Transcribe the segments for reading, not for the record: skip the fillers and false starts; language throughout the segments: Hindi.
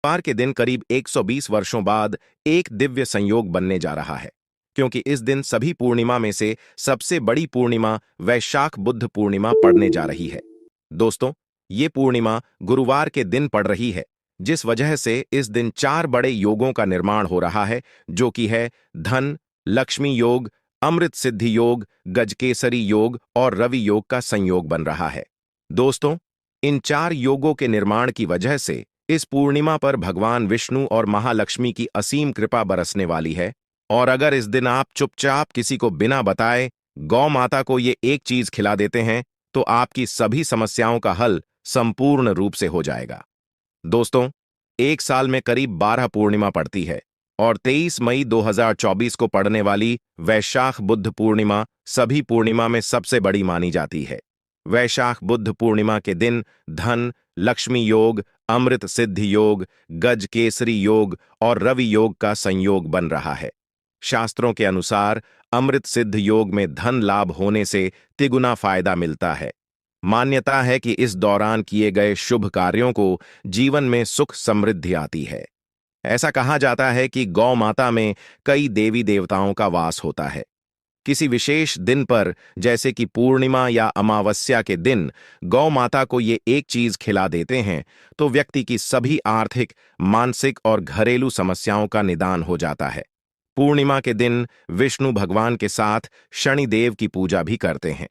गुरुवार के दिन करीब 120 वर्षों बाद एक दिव्य संयोग बनने जा रहा है, क्योंकि इस दिन सभी पूर्णिमा में से सबसे बड़ी पूर्णिमा वैशाख बुद्ध पूर्णिमा पड़ने जा रही है। दोस्तों, ये पूर्णिमा गुरुवार के दिन पड़ रही है, जिस वजह से इस दिन 4 बड़े योगों का निर्माण हो रहा है, जो कि है धन, लक्ष्मी योग, अमृत सिद्धि योग, गजकेसरी योग और रवि योग का संयोग बन रहा है। दोस्तों, इन 4 योगों के निर्माण की वजह से इस पूर्णिमा पर भगवान विष्णु और महालक्ष्मी की असीम कृपा बरसने वाली है। और अगर इस दिन आप चुपचाप किसी को बिना बताए गौ माता को ये एक चीज खिला देते हैं, तो आपकी सभी समस्याओं का हल संपूर्ण रूप से हो जाएगा। दोस्तों, एक साल में करीब 12 पूर्णिमा पड़ती है और 23 मई 2024 को पड़ने वाली वैशाख बुद्ध पूर्णिमा सभी पूर्णिमा में सबसे बड़ी मानी जाती है। वैशाख बुद्ध पूर्णिमा के दिन धन, लक्ष्मी योग, अमृत सिद्धि योग, गज केसरी योग और रवि योग का संयोग बन रहा है। शास्त्रों के अनुसार अमृत सिद्ध योग में धन लाभ होने से तिगुना फायदा मिलता है। मान्यता है कि इस दौरान किए गए शुभ कार्यों को जीवन में सुख समृद्धि आती है। ऐसा कहा जाता है कि गौ माता में कई देवी देवताओं का वास होता है। किसी विशेष दिन पर, जैसे कि पूर्णिमा या अमावस्या के दिन, गौ माता को ये एक चीज खिला देते हैं तो व्यक्ति की सभी आर्थिक, मानसिक और घरेलू समस्याओं का निदान हो जाता है। पूर्णिमा के दिन विष्णु भगवान के साथ शनिदेव की पूजा भी करते हैं,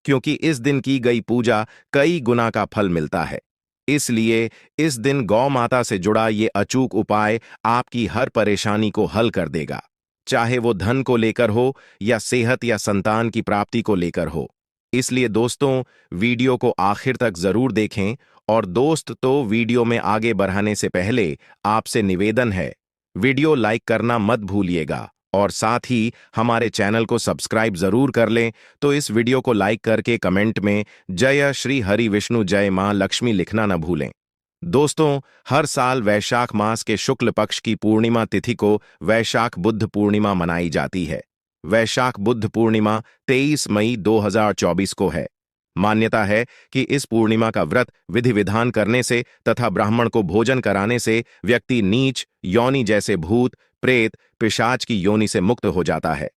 क्योंकि इस दिन की गई पूजा कई गुना का फल मिलता है। इसलिए इस दिन गौ माता से जुड़ा ये अचूक उपाय आपकी हर परेशानी को हल कर देगा, चाहे वो धन को लेकर हो या सेहत या संतान की प्राप्ति को लेकर हो। इसलिए दोस्तों, वीडियो को आखिर तक जरूर देखें। और दोस्त, तो वीडियो में आगे बढ़ाने से पहले आपसे निवेदन है, वीडियो लाइक करना मत भूलिएगा और साथ ही हमारे चैनल को सब्सक्राइब जरूर कर लें। तो इस वीडियो को लाइक करके कमेंट में जय श्री हरि विष्णु जय मां लक्ष्मी लिखना न भूलें। दोस्तों, हर साल वैशाख मास के शुक्ल पक्ष की पूर्णिमा तिथि को वैशाख बुद्ध पूर्णिमा मनाई जाती है। वैशाख बुद्ध पूर्णिमा 23 मई 2024 को है। मान्यता है कि इस पूर्णिमा का व्रत विधि विधान करने से तथा ब्राह्मण को भोजन कराने से व्यक्ति नीच योनि जैसे भूत, प्रेत, पिशाच की योनि से मुक्त हो जाता है।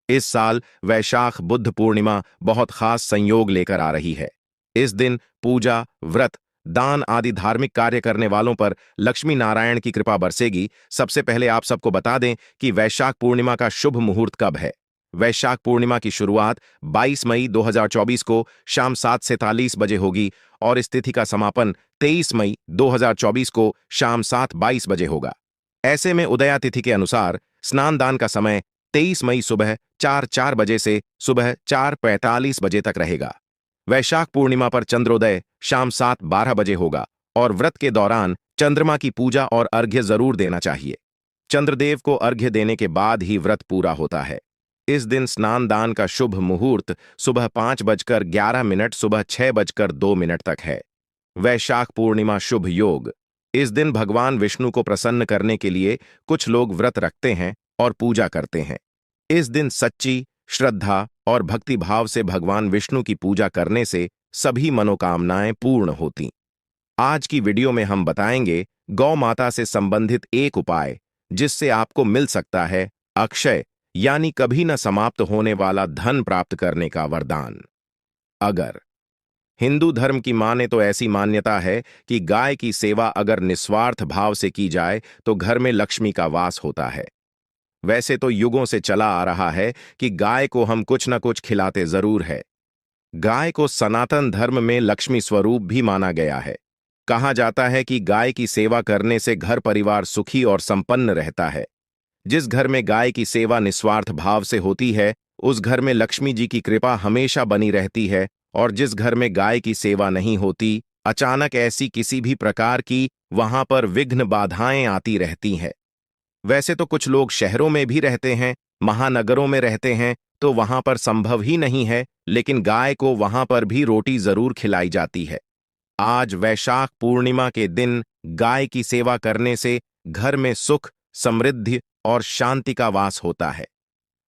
इस साल वैशाख बुद्ध पूर्णिमा बहुत खास संयोग लेकर आ रही है। इस दिन पूजा, व्रत, दान आदि धार्मिक कार्य करने वालों पर लक्ष्मी नारायण की कृपा बरसेगी। सबसे पहले आप सबको बता दें कि वैशाख पूर्णिमा का शुभ मुहूर्त कब है। वैशाख पूर्णिमा की शुरुआत 22 मई 2024 को शाम 7:43 बजे होगी और इस तिथि का समापन 23 मई 2024 को शाम 7:22 बजे होगा। ऐसे में उदया तिथि के अनुसार स्नान दान का समय 23 मई सुबह 4:04 बजे से सुबह 4:45 बजे तक रहेगा। वैशाख पूर्णिमा पर चंद्रोदय शाम 7:12 बजे होगा और व्रत के दौरान चंद्रमा की पूजा और अर्घ्य जरूर देना चाहिए। चंद्रदेव को अर्घ्य देने के बाद ही व्रत पूरा होता है। इस दिन स्नान दान का शुभ मुहूर्त सुबह 5:11 सुबह 6:02 तक है। वैशाख पूर्णिमा शुभ योग। इस दिन भगवान विष्णु को प्रसन्न करने के लिए कुछ लोग व्रत रखते हैं और पूजा करते हैं। इस दिन सच्ची श्रद्धा और भक्ति भाव से भगवान विष्णु की पूजा करने से सभी मनोकामनाएं पूर्ण होती। आज की वीडियो में हम बताएंगे गौ माता से संबंधित एक उपाय, जिससे आपको मिल सकता है अक्षय यानी कभी न समाप्त होने वाला धन प्राप्त करने का वरदान। अगर हिंदू धर्म की माने तो ऐसी मान्यता है कि गाय की सेवा अगर निस्वार्थ भाव से की जाए तो घर में लक्ष्मी का वास होता है। वैसे तो युगों से चला आ रहा है कि गाय को हम कुछ न कुछ खिलाते जरूर है। गाय को सनातन धर्म में लक्ष्मी स्वरूप भी माना गया है। कहा जाता है कि गाय की सेवा करने से घर परिवार सुखी और संपन्न रहता है। जिस घर में गाय की सेवा निस्वार्थ भाव से होती है, उस घर में लक्ष्मी जी की कृपा हमेशा बनी रहती है। और जिस घर में गाय की सेवा नहीं होती, अचानक ऐसी किसी भी प्रकार की वहां पर विघ्न बाधाएं आती रहती हैं। वैसे तो कुछ लोग शहरों में भी रहते हैं, महानगरों में रहते हैं, तो वहां पर संभव ही नहीं है, लेकिन गाय को वहां पर भी रोटी जरूर खिलाई जाती है। आज वैशाख पूर्णिमा के दिन गाय की सेवा करने से घर में सुख, समृद्धि और शांति का वास होता है।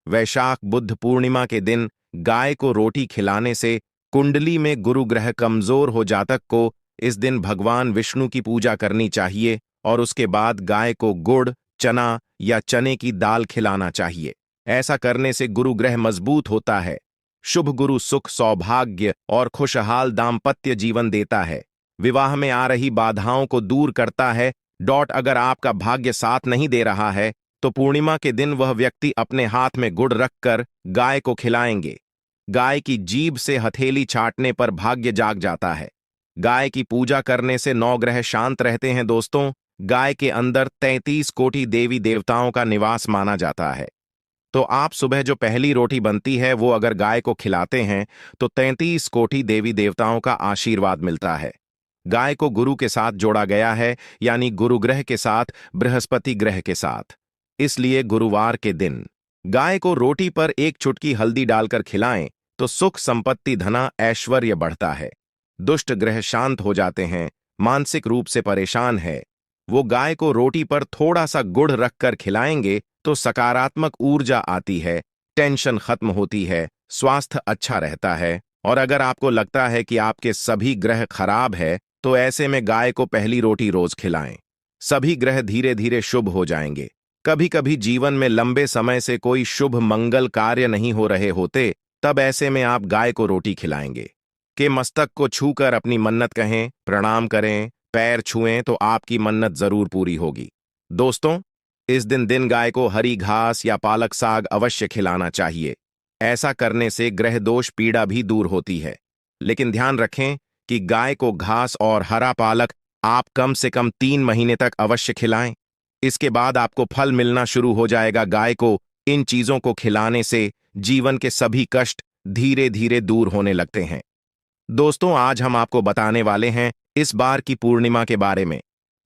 वैशाख बुद्ध पूर्णिमा के दिन गाय को रोटी खिलाने से कुंडली में गुरु ग्रह कमजोर हो जातक को इस दिन भगवान विष्णु की पूजा करनी चाहिए और उसके बाद गाय को गुड़, चना या चने की दाल खिलाना चाहिए। ऐसा करने से गुरु ग्रह मजबूत होता है। शुभ गुरु सुख, सौभाग्य और खुशहाल दाम्पत्य जीवन देता है। विवाह में आ रही बाधाओं को दूर करता है। अगर आपका भाग्य साथ नहीं दे रहा है तो पूर्णिमा के दिन वह व्यक्ति अपने हाथ में गुड़ रखकर गाय को खिलाएंगे। गाय की जीभ से हथेली चाटने पर भाग्य जाग जाता है। गाय की पूजा करने से 9 ग्रह शांत रहते हैं। दोस्तों, गाय के अंदर 33 कोटि देवी देवताओं का निवास माना जाता है। तो आप सुबह जो पहली रोटी बनती है वो अगर गाय को खिलाते हैं तो 33 कोटि देवी देवताओं का आशीर्वाद मिलता है। गाय को गुरु के साथ जोड़ा गया है, यानी गुरु ग्रह के साथ, बृहस्पति ग्रह के साथ। इसलिए गुरुवार के दिन गाय को रोटी पर एक चुटकी हल्दी डालकर खिलाएं तो सुख, संपत्ति, धना, ऐश्वर्य बढ़ता है। दुष्ट ग्रह शांत हो जाते हैं। मानसिक रूप से परेशान है, वो गाय को रोटी पर थोड़ा सा गुड़ रखकर खिलाएंगे तो सकारात्मक ऊर्जा आती है, टेंशन खत्म होती है, स्वास्थ्य अच्छा रहता है। और अगर आपको लगता है कि आपके सभी ग्रह खराब है तो ऐसे में गाय को पहली रोटी रोज खिलाएं। सभी ग्रह धीरे धीरे शुभ हो जाएंगे। कभी कभी जीवन में लंबे समय से कोई शुभ मंगल कार्य नहीं हो रहे होते, तब ऐसे में आप गाय को रोटी खिलाएंगे। के मस्तक को छूकर अपनी मन्नत कहें, प्रणाम करें, पैर छुएं तो आपकी मन्नत जरूर पूरी होगी। दोस्तों, इस दिन गाय को हरी घास या पालक साग अवश्य खिलाना चाहिए। ऐसा करने से ग्रह दोष, पीड़ा भी दूर होती है। लेकिन ध्यान रखें कि गाय को घास और हरा पालक आप कम से कम 3 महीने तक अवश्य खिलाएं। इसके बाद आपको फल मिलना शुरू हो जाएगा। गाय को इन चीजों को खिलाने से जीवन के सभी कष्ट धीरे धीरे दूर होने लगते हैं। दोस्तों, आज हम आपको बताने वाले हैं इस बार की पूर्णिमा के बारे में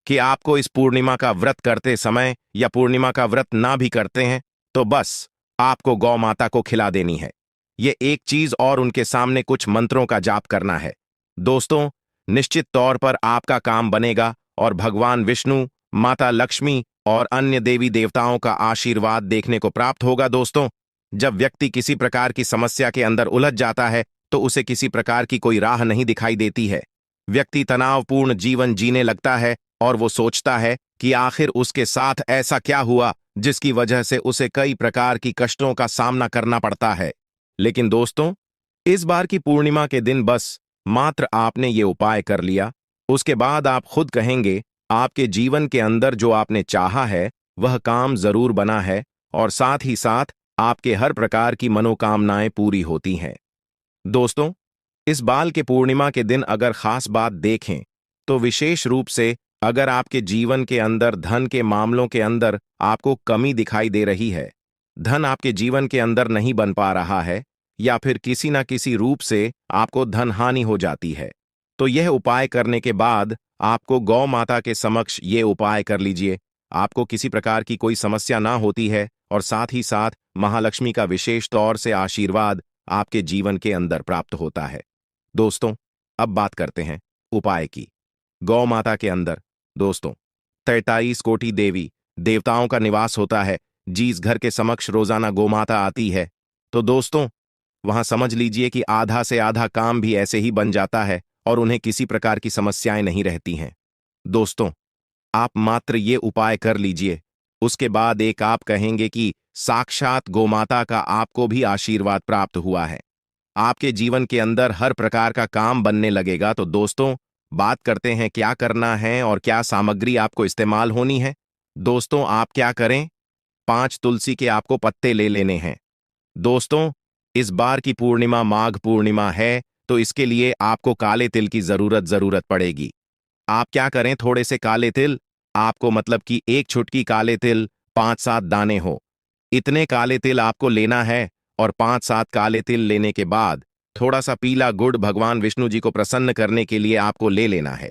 कि आपको इस पूर्णिमा का व्रत करते समय या पूर्णिमा का व्रत ना भी करते हैं तो बस आपको गौ माता को खिला देनी है। ये एक चीज और उनके सामने कुछ मंत्रों का जाप करना है। दोस्तों, निश्चित तौर पर आपका काम बनेगा और भगवान विष्णु, माता लक्ष्मी और अन्य देवी देवताओं का आशीर्वाद देखने को प्राप्त होगा। दोस्तों, जब व्यक्ति किसी प्रकार की समस्या के अंदर उलझ जाता है तो उसे किसी प्रकार की कोई राह नहीं दिखाई देती है। व्यक्ति तनावपूर्ण जीवन जीने लगता है और वो सोचता है कि आखिर उसके साथ ऐसा क्या हुआ जिसकी वजह से उसे कई प्रकार की कष्टों का सामना करना पड़ता है। लेकिन दोस्तों, इस बार की पूर्णिमा के दिन बस मात्र आपने ये उपाय कर लिया, उसके बाद आप खुद कहेंगे आपके जीवन के अंदर जो आपने चाहा है वह काम जरूर बना है और साथ ही साथ आपके हर प्रकार की मनोकामनाएं पूरी होती हैं। दोस्तों, इस बाल के पूर्णिमा के दिन अगर खास बात देखें तो विशेष रूप से अगर आपके जीवन के अंदर धन के मामलों के अंदर आपको कमी दिखाई दे रही है, धन आपके जीवन के अंदर नहीं बन पा रहा है या फिर किसी ना किसी रूप से आपको धन हानि हो जाती है, तो यह उपाय करने के बाद आपको गौ माता के समक्ष ये उपाय कर लीजिए। आपको किसी प्रकार की कोई समस्या ना होती है और साथ ही साथ महालक्ष्मी का विशेष तौर से आशीर्वाद आपके जीवन के अंदर प्राप्त होता है। दोस्तों, अब बात करते हैं उपाय की। गौ माता के अंदर दोस्तों 43 कोटि देवी देवताओं का निवास होता है। जिस घर के समक्ष रोजाना गोमाता आती है तो दोस्तों वहां समझ लीजिए कि आधा से आधा काम भी ऐसे ही बन जाता है और उन्हें किसी प्रकार की समस्याएं नहीं रहती हैं। दोस्तों, आप मात्र ये उपाय कर लीजिए, उसके बाद एक आप कहेंगे कि साक्षात गोमाता का आपको भी आशीर्वाद प्राप्त हुआ है। आपके जीवन के अंदर हर प्रकार का काम बनने लगेगा। तो दोस्तों, बात करते हैं क्या करना है और क्या सामग्री आपको इस्तेमाल होनी है। दोस्तों, आप क्या करें, 5 तुलसी के आपको पत्ते ले लेने हैं। दोस्तों, इस बार की पूर्णिमा माघ पूर्णिमा है तो इसके लिए आपको काले तिल की जरूरत पड़ेगी। आप क्या करें, थोड़े से काले तिल, आपको मतलब कि एक चुटकी काले तिल 5-7 दाने हो, इतने काले तिल आपको लेना है। और 5-7 काले तिल लेने के बाद थोड़ा सा पीला गुड़ भगवान विष्णु जी को प्रसन्न करने के लिए आपको ले लेना है।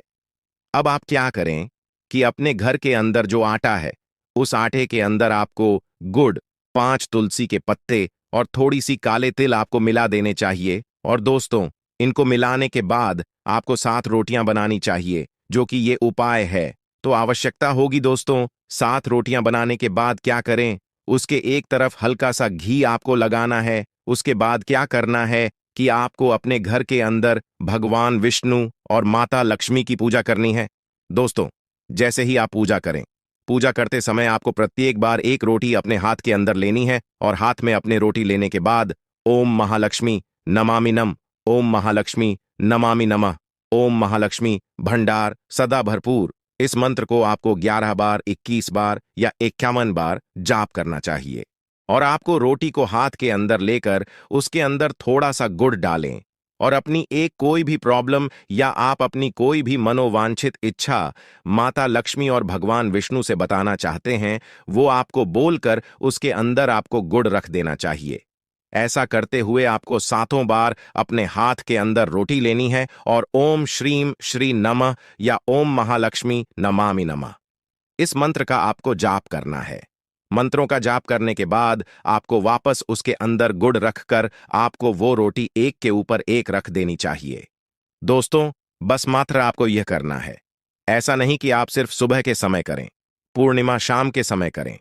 अब आप क्या करें कि अपने घर के अंदर जो आटा है उस आटे के अंदर आपको गुड़, 5 तुलसी के पत्ते और थोड़ी सी काले तिल आपको मिला देने चाहिए। और दोस्तों, इनको मिलाने के बाद आपको 7 रोटियां बनानी चाहिए, जो कि ये उपाय है। तो आवश्यकता होगी दोस्तों, 7 रोटियां बनाने के बाद क्या करें, उसके एक तरफ हल्का सा घी आपको लगाना है। उसके बाद क्या करना है कि आपको अपने घर के अंदर भगवान विष्णु और माता लक्ष्मी की पूजा करनी है। दोस्तों, जैसे ही आप पूजा करें, पूजा करते समय आपको प्रत्येक बार एक रोटी अपने हाथ के अंदर लेनी है और हाथ में अपने रोटी लेने के बाद ओम महालक्ष्मी नमामि नम, ओम महालक्ष्मी नमामि नमः, ओम महालक्ष्मी भंडार सदा भरपूर, इस मंत्र को आपको 11 बार, 21 बार या 51 बार जाप करना चाहिए। और आपको रोटी को हाथ के अंदर लेकर उसके अंदर थोड़ा सा गुड़ डालें और अपनी एक कोई भी प्रॉब्लम या आप अपनी कोई भी मनोवांछित इच्छा माता लक्ष्मी और भगवान विष्णु से बताना चाहते हैं, वो आपको बोलकर उसके अंदर आपको गुड़ रख देना चाहिए। ऐसा करते हुए आपको 7 बार अपने हाथ के अंदर रोटी लेनी है और ओम श्रीम श्री नमः या ओम महालक्ष्मी नमामि नमः, इस मंत्र का आपको जाप करना है। मंत्रों का जाप करने के बाद आपको वापस उसके अंदर गुड़ रखकर आपको वो रोटी एक के ऊपर एक रख देनी चाहिए। दोस्तों, बस मात्र आपको यह करना है। ऐसा नहीं कि आप सिर्फ सुबह के समय करें, पूर्णिमा शाम के समय करें।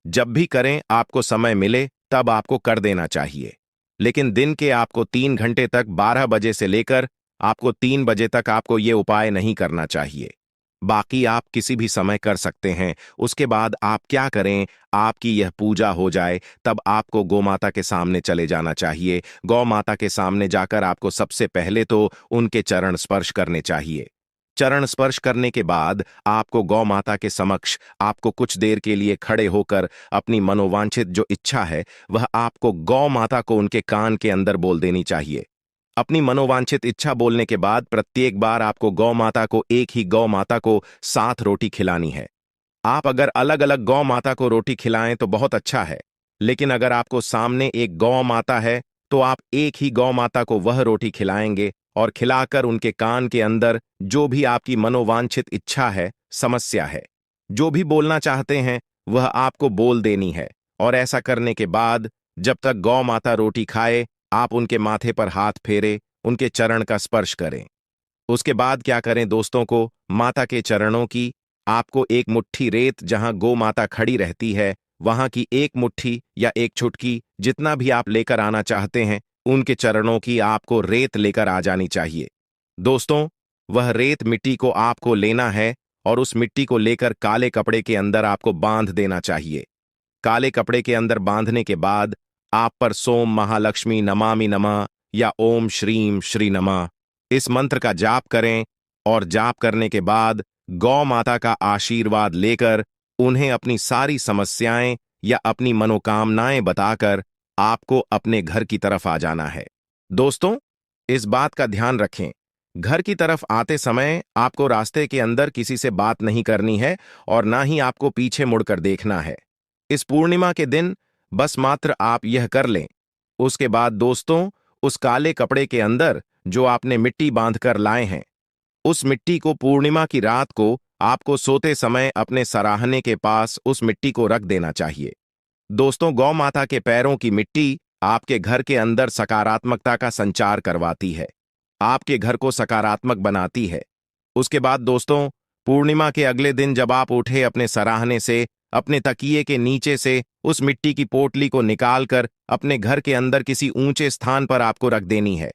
जब भी करें, आपको समय मिले तब आपको कर देना चाहिए। लेकिन दिन के आपको 3 घंटे तक 12 बजे से लेकर आपको 3 बजे तक आपको ये उपाय नहीं करना चाहिए। बाकी आप किसी भी समय कर सकते हैं। उसके बाद आप क्या करें, आपकी यह पूजा हो जाए तब आपको गौ माता के सामने चले जाना चाहिए। गौ माता के सामने जाकर आपको सबसे पहले तो उनके चरण स्पर्श करने चाहिए। चरण स्पर्श करने के बाद आपको गौ माता के समक्ष आपको कुछ देर के लिए खड़े होकर अपनी मनोवांछित जो इच्छा है वह आपको गौ माता को उनके कान के अंदर बोल देनी चाहिए। अपनी मनोवांछित इच्छा बोलने के बाद प्रत्येक बार आपको गौ माता को एक ही गौ माता को 7 रोटी खिलानी है। आप अगर अलग अलग गौ माता को रोटी खिलाएं तो बहुत अच्छा है, लेकिन अगर आपको सामने एक गौ माता है तो आप एक ही गौ माता को वह रोटी खिलाएंगे और खिलाकर उनके कान के अंदर जो भी आपकी मनोवांछित इच्छा है, समस्या है, जो भी बोलना चाहते हैं वह आपको बोल देनी है। और ऐसा करने के बाद जब तक गौ माता रोटी खाए आप उनके माथे पर हाथ फेरे, उनके चरण का स्पर्श करें। उसके बाद क्या करें दोस्तों, को माता के चरणों की आपको एक मुट्ठी रेत जहां गौ माता खड़ी रहती है वहां की एक मुट्ठी या एक चुटकी जितना भी आप लेकर आना चाहते हैं उनके चरणों की आपको रेत लेकर आ जानी चाहिए। दोस्तों, वह रेत मिट्टी को आपको लेना है और उस मिट्टी को लेकर काले कपड़े के अंदर आपको बांध देना चाहिए। काले कपड़े के अंदर बांधने के बाद आप पर सोम महालक्ष्मी नमामि नमः या ओम श्रीम श्री नमः इस मंत्र का जाप करें और जाप करने के बाद गौ माता का आशीर्वाद लेकर उन्हें अपनी सारी समस्याएं या अपनी मनोकामनाएं बताकर आपको अपने घर की तरफ आ जाना है। दोस्तों, इस बात का ध्यान रखें, घर की तरफ आते समय आपको रास्ते के अंदर किसी से बात नहीं करनी है और ना ही आपको पीछे मुड़कर देखना है। इस पूर्णिमा के दिन बस मात्र आप यह कर लें। उसके बाद दोस्तों, उस काले कपड़े के अंदर जो आपने मिट्टी बांधकर लाए हैं, उस मिट्टी को पूर्णिमा की रात को आपको सोते समय अपने सराहने के पास उस मिट्टी को रख देना चाहिए। दोस्तों, गौ माता के पैरों की मिट्टी आपके घर के अंदर सकारात्मकता का संचार करवाती है, आपके घर को सकारात्मक बनाती है। उसके बाद दोस्तों, पूर्णिमा के अगले दिन जब आप उठे अपने सराहने से, अपने तकिए के नीचे से उस मिट्टी की पोटली को निकालकर अपने घर के अंदर किसी ऊंचे स्थान पर आपको रख देनी है,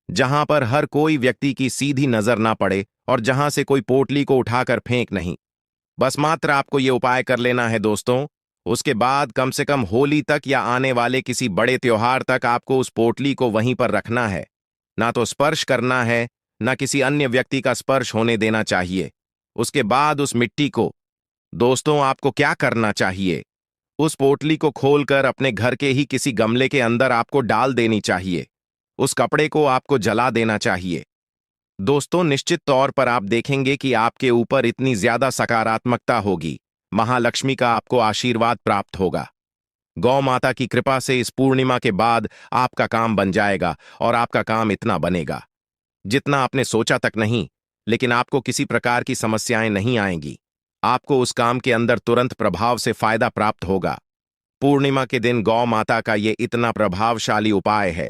जहां पर हर कोई व्यक्ति की सीधी नजर ना पड़े और जहां से कोई पोटली को उठाकर फेंक नहीं। बस मात्र आपको ये उपाय कर लेना है दोस्तों। उसके बाद कम से कम होली तक या आने वाले किसी बड़े त्योहार तक आपको उस पोटली को वहीं पर रखना है। ना तो स्पर्श करना है, ना किसी अन्य व्यक्ति का स्पर्श होने देना चाहिए। उसके बाद उस मिट्टी को दोस्तों आपको क्या करना चाहिए, उस पोटली को खोलकर अपने घर के ही किसी गमले के अंदर आपको डाल देनी चाहिए। उस कपड़े को आपको जला देना चाहिए। दोस्तों, निश्चित तौर पर आप देखेंगे कि आपके ऊपर इतनी ज्यादा सकारात्मकता होगी, महालक्ष्मी का आपको आशीर्वाद प्राप्त होगा। गौ माता की कृपा से इस पूर्णिमा के बाद आपका काम बन जाएगा और आपका काम इतना बनेगा जितना आपने सोचा तक नहीं, लेकिन आपको किसी प्रकार की समस्याएं नहीं आएंगी। आपको उस काम के अंदर तुरंत प्रभाव से फायदा प्राप्त होगा। पूर्णिमा के दिन गौ माता का ये इतना प्रभावशाली उपाय है।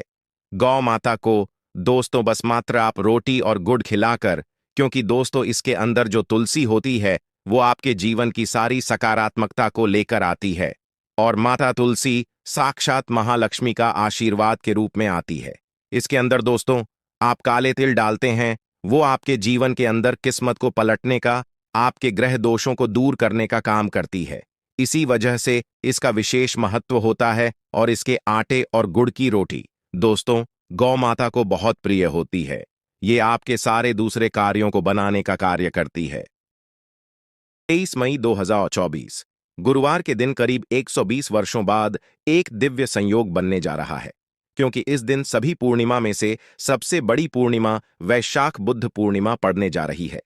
गौ माता को दोस्तों बस मात्र आप रोटी और गुड़ खिलाकर, क्योंकि दोस्तों इसके अंदर जो तुलसी होती है वो आपके जीवन की सारी सकारात्मकता को लेकर आती है और माता तुलसी साक्षात महालक्ष्मी का आशीर्वाद के रूप में आती है। इसके अंदर दोस्तों आप काले तिल डालते हैं, वो आपके जीवन के अंदर किस्मत को पलटने का, आपके ग्रह दोषों को दूर करने का काम करती है। इसी वजह से इसका विशेष महत्व होता है और इसके आटे और गुड़ की रोटी दोस्तों गौ माता को बहुत प्रिय होती है। ये आपके सारे दूसरे कार्यों को बनाने का कार्य करती है। 23 मई 2024 गुरुवार के दिन करीब 120 वर्षों बाद एक दिव्य संयोग बनने जा रहा है, क्योंकि इस दिन सभी पूर्णिमा में से सबसे बड़ी पूर्णिमा वैशाख बुद्ध पूर्णिमा पड़ने जा रही है।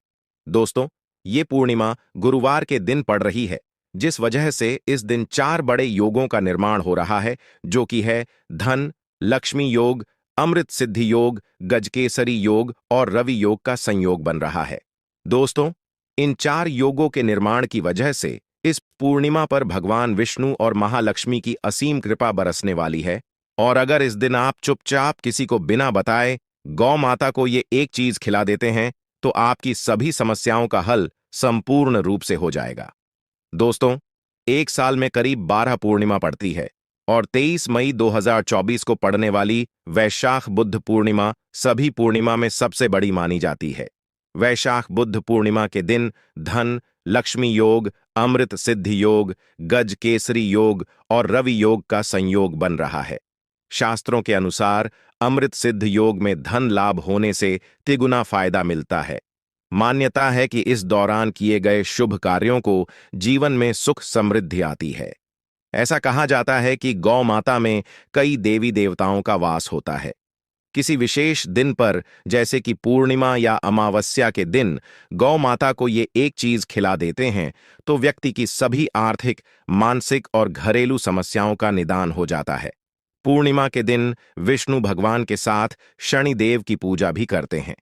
दोस्तों, ये पूर्णिमा गुरुवार के दिन पड़ रही है, जिस वजह से इस दिन 4 बड़े योगों का निर्माण हो रहा है, जो कि है धन लक्ष्मी योग, अमृत सिद्धि योग, गजकेसरी योग और रवि योग का संयोग बन रहा है। दोस्तों, इन 4 योगों के निर्माण की वजह से इस पूर्णिमा पर भगवान विष्णु और महालक्ष्मी की असीम कृपा बरसने वाली है। और अगर इस दिन आप चुपचाप किसी को बिना बताए गौ माता को ये एक चीज खिला देते हैं, तो आपकी सभी समस्याओं का हल संपूर्ण रूप से हो जाएगा। दोस्तों, एक साल में करीब 12 पूर्णिमा पड़ती है और 23 मई 2024 को पड़ने वाली वैशाख बुद्ध पूर्णिमा सभी पूर्णिमा में सबसे बड़ी मानी जाती है। वैशाख बुद्ध पूर्णिमा के दिन धन लक्ष्मी योग, अमृत सिद्धि योग, गज केसरी योग और रवि योग का संयोग बन रहा है। शास्त्रों के अनुसार अमृत सिद्ध योग में धन लाभ होने से तिगुना फायदा मिलता है। मान्यता है कि इस दौरान किए गए शुभ कार्यों को जीवन में सुख समृद्धि आती है। ऐसा कहा जाता है कि गौ माता में कई देवी देवताओं का वास होता है। किसी विशेष दिन पर, जैसे कि पूर्णिमा या अमावस्या के दिन, गौ माता को ये एक चीज खिला देते हैं तो व्यक्ति की सभी आर्थिक, मानसिक और घरेलू समस्याओं का निदान हो जाता है। पूर्णिमा के दिन विष्णु भगवान के साथ शनिदेव की पूजा भी करते हैं,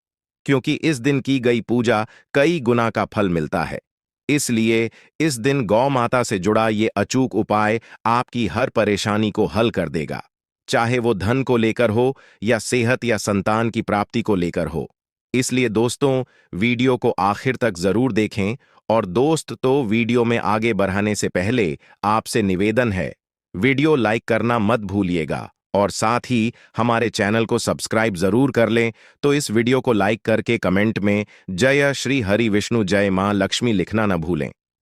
क्योंकि इस दिन की गई पूजा कई गुना का फल मिलता है। इसलिए इस दिन गौ माता से जुड़ा ये अचूक उपाय आपकी हर परेशानी को हल कर देगा, चाहे वो धन को लेकर हो या सेहत या संतान की प्राप्ति को लेकर हो। इसलिए दोस्तों, वीडियो को आखिर तक जरूर देखें। और दोस्त, तो वीडियो में आगे बढ़ाने से पहले आपसे निवेदन है, वीडियो लाइक करना मत भूलिएगा और साथ ही हमारे चैनल को सब्सक्राइब जरूर कर लें। तो इस वीडियो को लाइक करके कमेंट में जय श्री हरि विष्णु जय मां लक्ष्मी लिखना न भूलें।